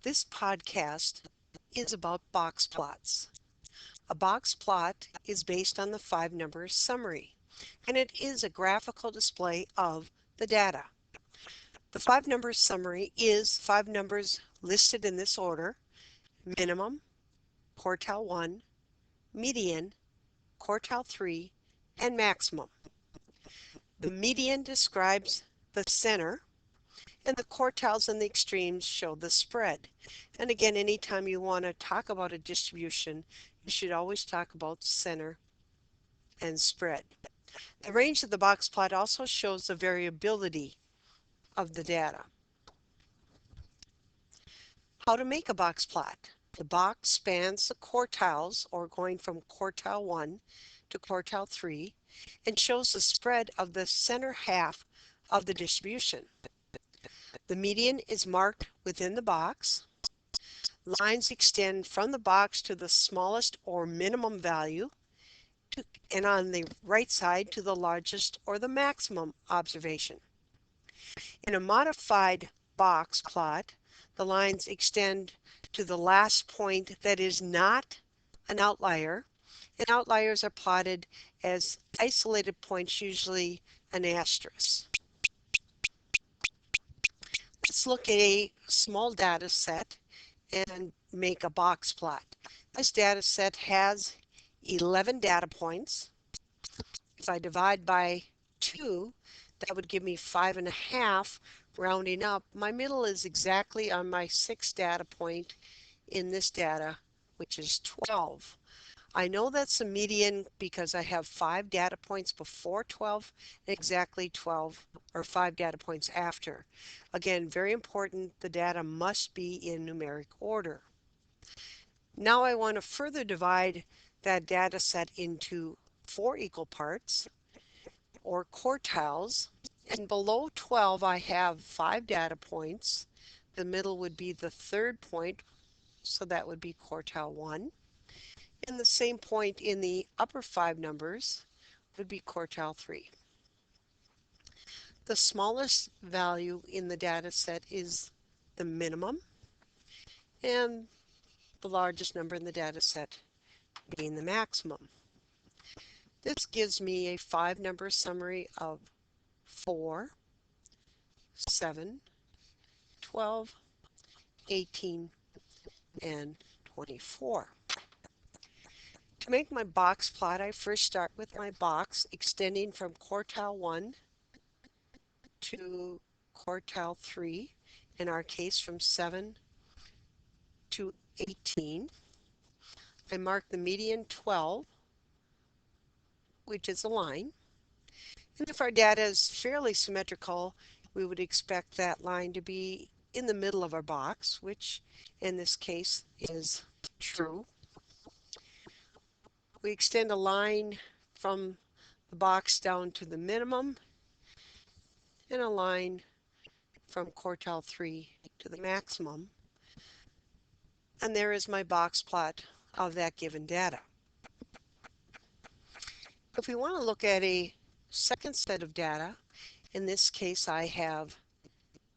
This podcast is about box plots. A box plot is based on the 5 numbers summary, and it is a graphical display of the data. The 5 numbers summary is 5 numbers listed in this order: minimum, quartile 1, median, quartile 3, and maximum. The median describes the center, and the quartiles and the extremes show the spread. And again, anytime you want to talk about a distribution, you should always talk about center and spread. The range of the box plot also shows the variability of the data. How to make a box plot. The box spans the quartiles, or going from quartile 1 to quartile 3, and shows the spread of the center half of the distribution. The median is marked within the box. Lines extend from the box to the smallest or minimum value, and on the right side to the largest or the maximum observation. In a modified box plot, the lines extend to the last point that is not an outlier, and outliers are plotted as isolated points, usually an asterisk. Let's look at a small data set and make a box plot. This data set has 11 data points. If I divide by 2, that would give me 5.5, rounding up. My middle is exactly on my 6th data point in this data, which is 12. I know that's a median because I have 5 data points before 12, and exactly 12 or 5 data points after. Again, very important, the data must be in numeric order. Now I want to further divide that data set into 4 equal parts, or quartiles, and below 12 I have 5 data points. The middle would be the 3rd point, so that would be quartile 1. And the same point in the upper 5 numbers would be quartile 3. The smallest value in the data set is the minimum, and the largest number in the data set being the maximum. This gives me a 5-number summary of 4, 7, 12, 18, and 24. To make my box plot, I first start with my box extending from quartile 1 to quartile 3, in our case from 7 to 18. I mark the median 12, which is a line. And if our data is fairly symmetrical, we would expect that line to be in the middle of our box, which in this case is true. We extend a line from the box down to the minimum, and a line from quartile 3 to the maximum. And there is my box plot of that given data. If we want to look at a second set of data, in this case I have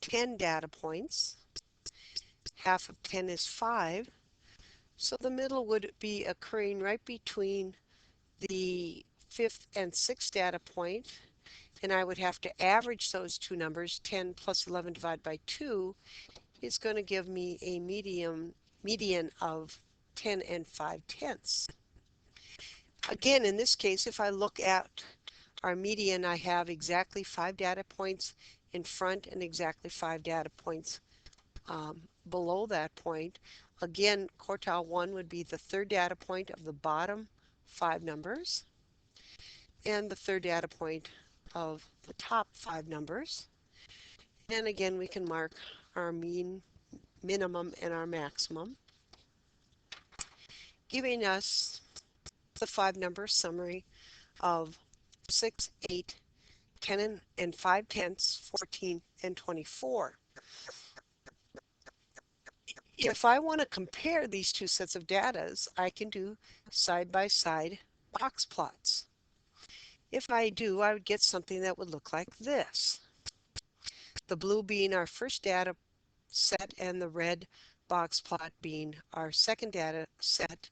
10 data points. Half of 10 is 5, so the middle would be occurring right between the 5th and 6th data point, and I would have to average those two numbers. 10 plus 11 divided by 2 is going to give me a median of 10 and 5/10. Again, in this case, if I look at our median, I have exactly 5 data points in front and exactly 5 data points below that point. Again, quartile 1 would be the 3rd data point of the bottom 5 numbers, and the 3rd data point of the top 5 numbers. And again, we can mark our mean, minimum, and our maximum, giving us the 5-number summary of 6, 8, 10 and 5/10, 14, and 24. If I want to compare these two sets of data, I can do side-by-side box plots. If I do, I would get something that would look like this. The blue being our first data set and the red box plot being our second data set.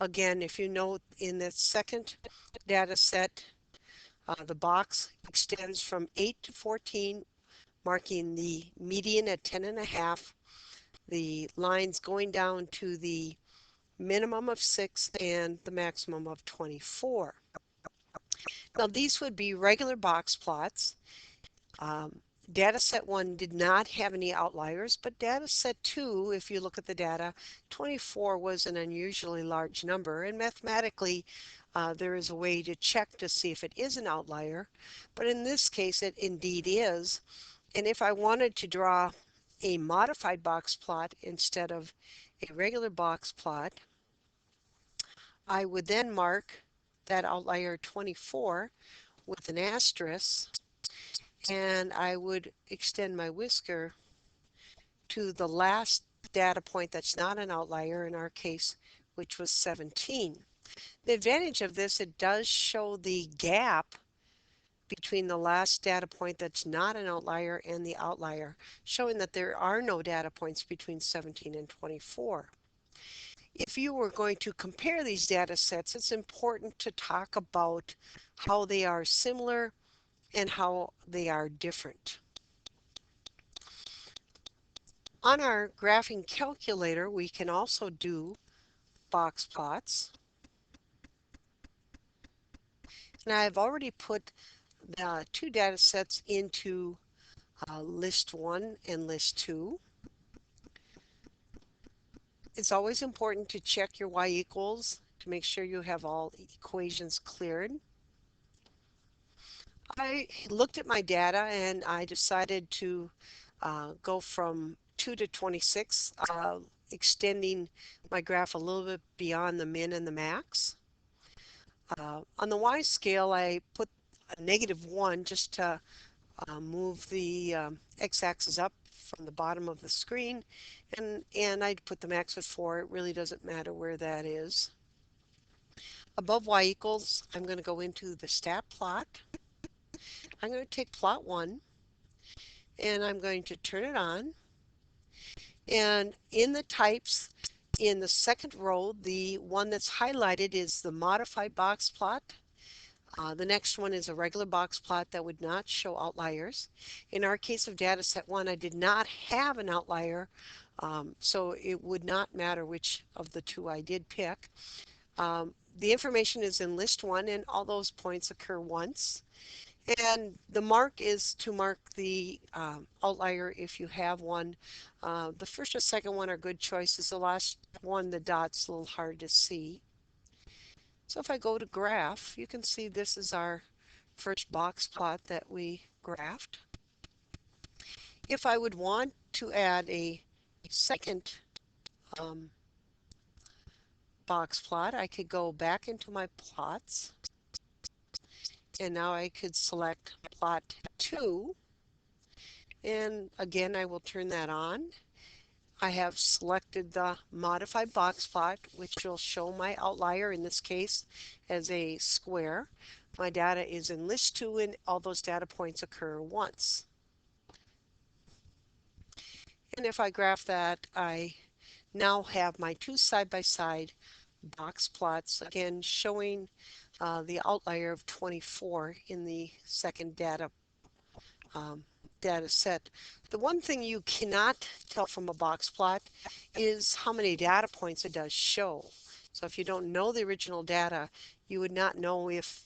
Again, if you note in the second data set, the box extends from 8 to 14, marking the median at 10.5, the lines going down to the minimum of 6 and the maximum of 24. Now these would be regular box plots. Data set 1 did not have any outliers, but data set 2, if you look at the data, 24 was an unusually large number, and mathematically there is a way to check to see if it is an outlier, but in this case it indeed is. And if I wanted to draw a modified box plot instead of a regular box plot, I would then mark that outlier 24 with an asterisk, and I would extend my whisker to the last data point that's not an outlier, in our case, which was 17. The advantage of this, it does show the gap between the last data point that's not an outlier and the outlier, showing that there are no data points between 17 and 24. If you were going to compare these data sets, it's important to talk about how they are similar and how they are different. On our graphing calculator, we can also do box plots. And I've already put the two data sets into list 1 and list 2. It's always important to check your y equals to make sure you have all equations cleared. I looked at my data and I decided to go from 2 to 26, extending my graph a little bit beyond the min and the max. On the y scale, I put a -1 just to move the x-axis up from the bottom of the screen, and I'd put the max at 4. It really doesn't matter where that is. Above y equals, I'm going to go into the stat plot. I'm going to take plot 1 and I'm going to turn it on. And in the types, in the second row, the one that's highlighted is the modified box plot. The next one is a regular box plot that would not show outliers. In our case of data set 1, I did not have an outlier, so it would not matter which of the two I did pick. The information is in list 1 and all those points occur once. And the mark is to mark the outlier if you have one. The first or second one are good choices. The last one, the dot's a little hard to see. So if I go to graph, you can see this is our first box plot that we graphed. If I would want to add a second box plot, I could go back into my plots, and now I could select plot 2, and again I will turn that on. I have selected the modified box plot, which will show my outlier, in this case, as a square. My data is in list 2 and all those data points occur once. And if I graph that, I now have my two side-by-side box plots, again showing the outlier of 24 in the second data set. The one thing you cannot tell from a box plot is how many data points it does show. So if you don't know the original data, you would not know if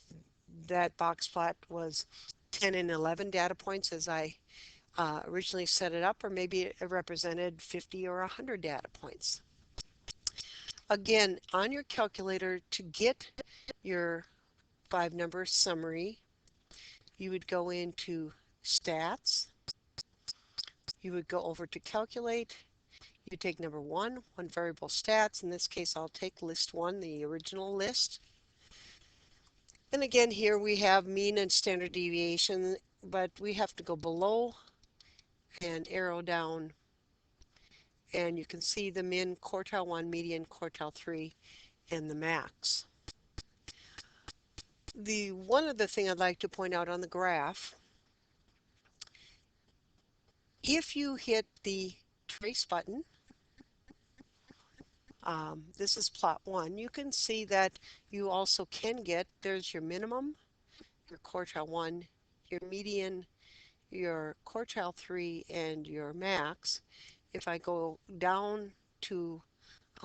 that box plot was 10 and 11 data points as I originally set it up, or maybe it represented 50 or 100 data points. Again, on your calculator, to get your 5-number summary, you would go into Stats, you would go over to Calculate, you take number 1, one variable stats. In this case, I'll take list 1, the original list. And again, here we have mean and standard deviation, but we have to go below and arrow down, and you can see the min, quartile 1, median, quartile 3, and the max. The one other thing I'd like to point out on the graph, if you hit the trace button This is plot one. You can see that you also can get, there's your minimum, your quartile one, your median, your quartile three, and your max. If I go down to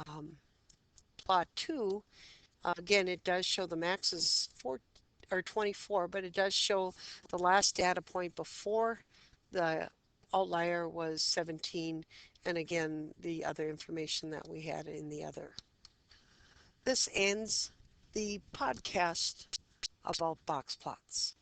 um, plot two, again, it does show the max is 4 or 24, but it does show the last data point before the outlier was 17, and again, the other information that we had in the other. This ends the podcast about box plots.